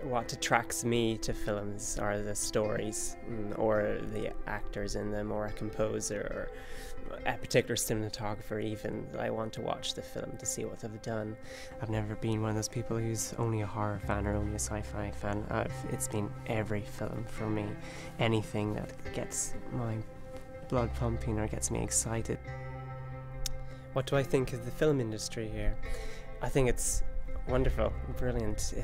what attracts me to films are the stories, or the actors in them, or a composer, or a particular cinematographer even. I want to watch the film to see what they've done. I've never been one of those people who's only a horror fan or only a sci-fi fan. It's been every film for me. Anything that gets my blood pumping or gets me excited. What do I think of the film industry here? I think it's wonderful, brilliant.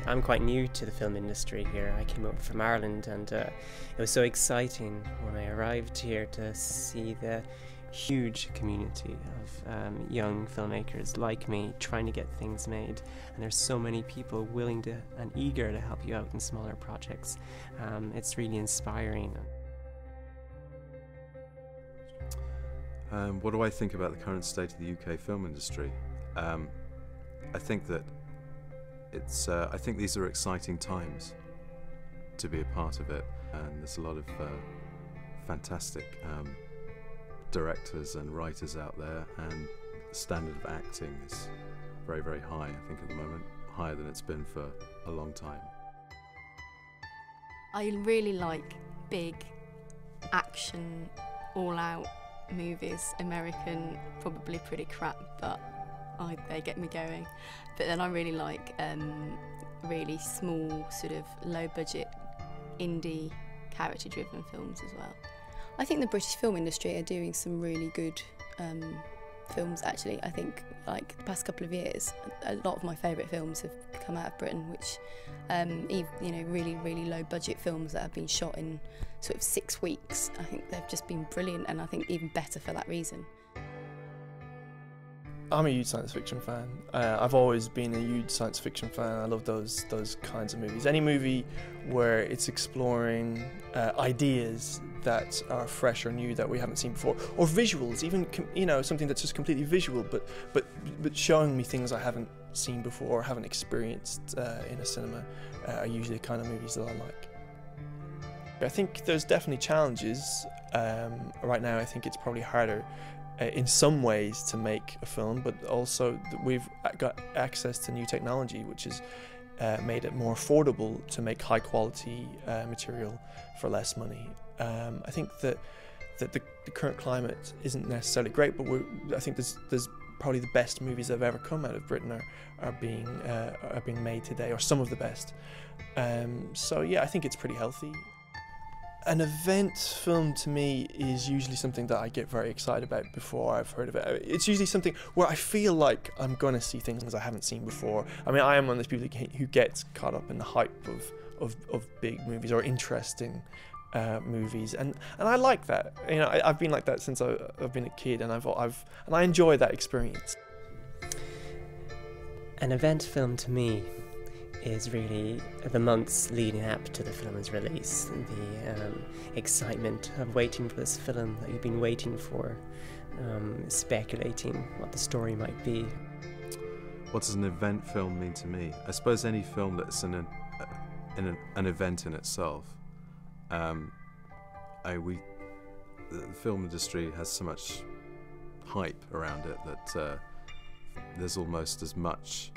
I'm quite new to the film industry here. I came over from Ireland, and it was so exciting when I arrived here to see the huge community of young filmmakers like me trying to get things made, and there's so many people willing to and eager to help you out in smaller projects. It's really inspiring. What do I think about the current state of the UK film industry? I think that I think these are exciting times to be a part of it, and there's a lot of fantastic directors and writers out there, and the standard of acting is very, very high, I think, at the moment, higher than it's been for a long time. I really like big action, all-out movies. American, probably pretty crap, but they get me going. But then I really like really small, sort of low-budget, indie, character-driven films as well. I think the British film industry are doing some really good films, actually. I think, like, the past couple of years, a lot of my favourite films have come out of Britain, which, you know, really, really low-budget films that have been shot in sort of 6 weeks. I think they've just been brilliant, and I think even better for that reason. I'm a huge science fiction fan. I've always been a huge science fiction fan. I love those kinds of movies. Any movie where it's exploring ideas that are fresh or new that we haven't seen before, or visuals, even, you know, something that's just completely visual, but showing me things I haven't seen before or haven't experienced in a cinema, are usually the kind of movies that I like. I think there's definitely challenges. Right now I think it's probably harder in some ways to make a film, but also we've got access to new technology, which has made it more affordable to make high quality material for less money. I think that the current climate isn't necessarily great, but I think there's probably the best movies that have ever come out of Britain are being made today, or some of the best. So yeah, I think it's pretty healthy. An event film to me is usually something that I get very excited about before I've heard of it. It's usually something where I feel like I'm going to see things I haven't seen before. I mean, I am one of those people who gets caught up in the hype of big movies or interesting movies, and I like that. You know, I've been like that since I've been a kid, and I enjoy that experience. An event film to me is really the months leading up to the film's release, the excitement of waiting for this film that you've been waiting for, speculating what the story might be. What does an event film mean to me? I suppose any film that's an event in itself. The film industry has so much hype around it that there's almost as much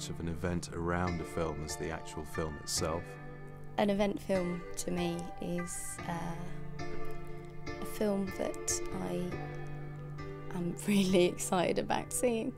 of an event around a film as the actual film itself. An event film to me is a film that I am really excited about seeing.